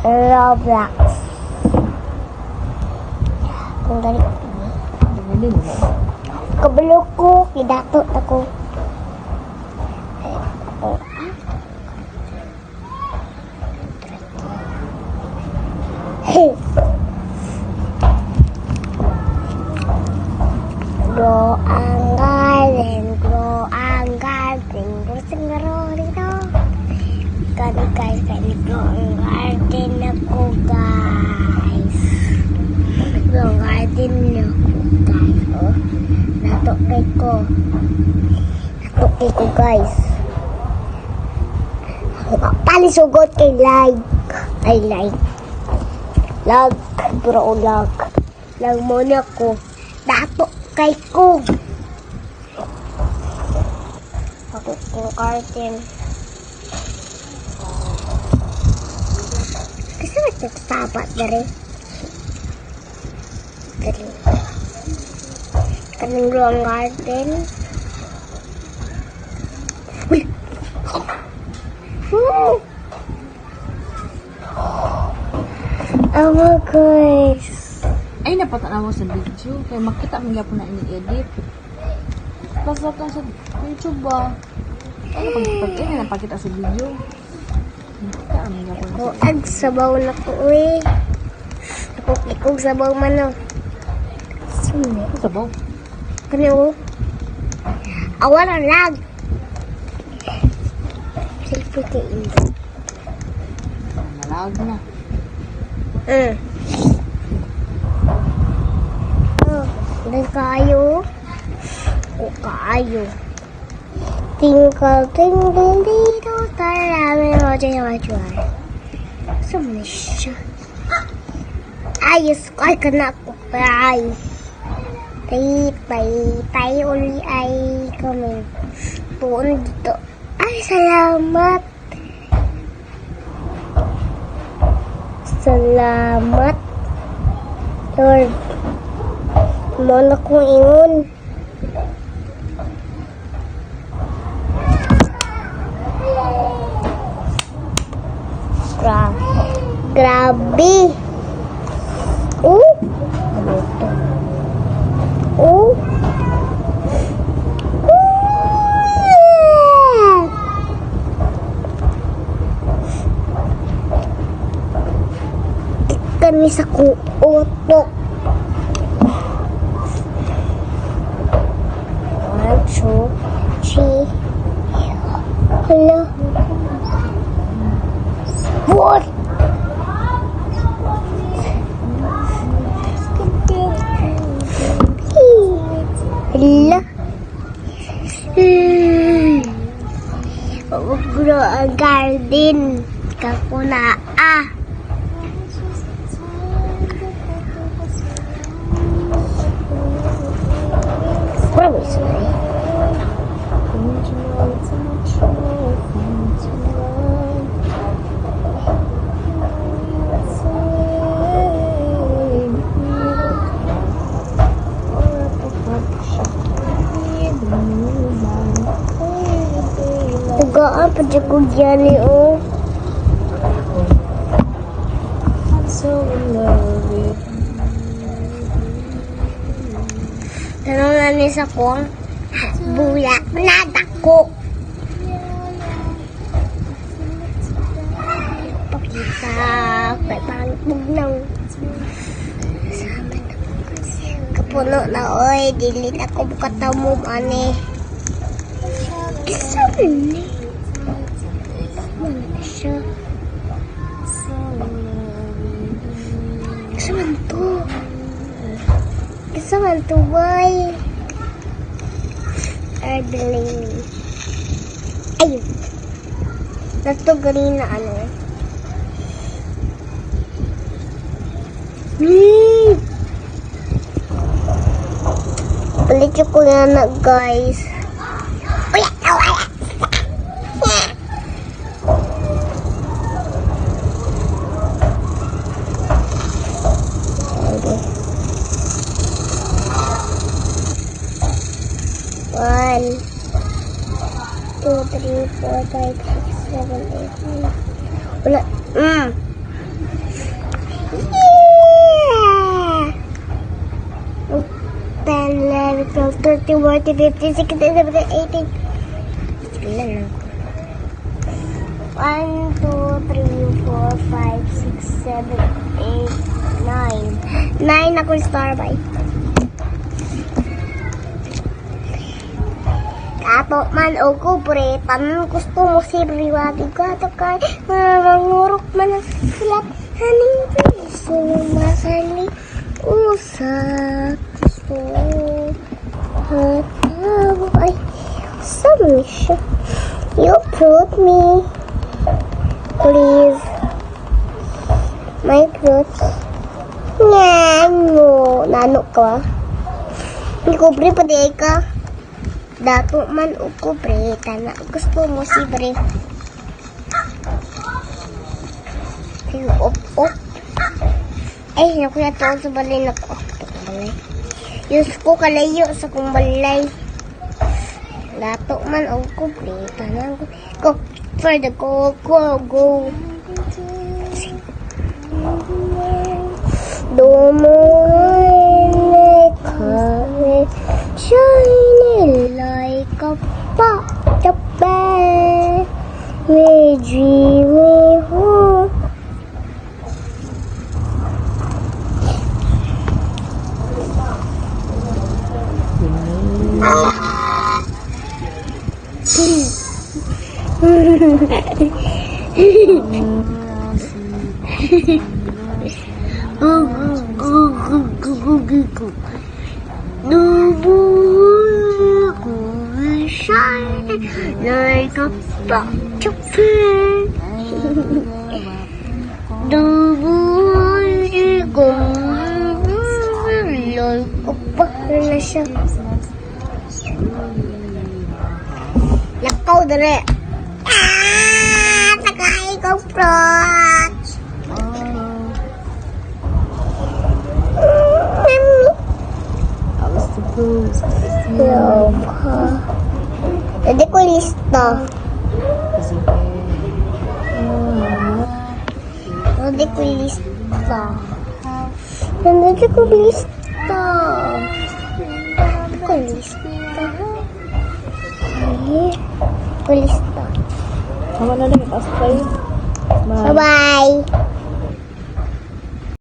Roblox. Kung dali. Dili mo. Kabalo ko, kidatot ako. Grow ang garden, grow ang garden. Gusto nga dito. Kani guys, kani grow ang garden ako guys. Grow ang garden ako guys. Oh, natokay ko. Natokay ko guys. Palisugot kay like. Ay like. Lag, bro, lag. Lag muna ko. Dato kay ko. Ako ko kartin. Kasi magtatapat na rin. Dali. Kanang ruang garden. Uy! Oh my gosh. Ay, napatanaw mo sa video. Kaya makita mo po na ini-edit. Basta ka sa YouTube ba? Ano pag napakita sa video? Makita mo po na Oh, ag sabaw na ko eh. Ako ikog sabaw man no. Sino? sabaw. Kano? Awan ang lag. Selfie kay Indo. Nalag na. Oh, dan kayo. O kayo. Tingkal tingling dito. Tarami mo dyan wajuan. Saan siya? Ayos ko ay kanak ko pray. Tay uli ay kami. Tuon dito. Ay, salamat. Salamat. Lord. Mana kong ingon. Grabe. Ano ito? Kami sa kuotok. 1, 2, 3. Hello. What? Hello. Grow a garden. Kakuna Where was I? Tugaan pa dyan ko dyan oh. So in love with Tanong na niya sa kong bulak na dako. Pakita kay parang bugnaw. Kapuno na oy, dili na ko bukataw mo ani. Isa ni. Mana siya? Isa man to. Isa man to boy. Ardling. Ayun. Nato ganina ano eh. Palit ko na guys. Uya, wala. One, 2, 3, 4, 5, 6, 7, 8, 9. Wala. 10, 11, 12, 13, 14, 15, 16, 17, 18. Ilan lang? 1, 2, 3, 4, 5, 6, 7, 8, 9. 9 ako star by. Kato man o kubre, tanan gusto mo si Briwagi kato kay mangurok man ang sulat. Haning piso masali usap gusto. Hataw ay submission. You fruit me. Please. My fruits. Nano. Nano ka? Hindi kubre pa di ka. Dato man o kubre. Tana gusto mo si Bre. Op. Ay, nakuya to sa balay na ko. Balay. Yus ko kalayo sa kong balay. Dato man o kubre. Tana ko. For the go. Shiny like a pot of bed. We dream we hope. Shine like a bunch of fish. The boy goes like a bunch of lakaw dere. Takay ko prot. Hindi ko lista. Hindi ko lista. Hindi ko lista. Hindi ko lista. Hindi ko lista. Sama na lang, itaas pa yun. Bye-bye.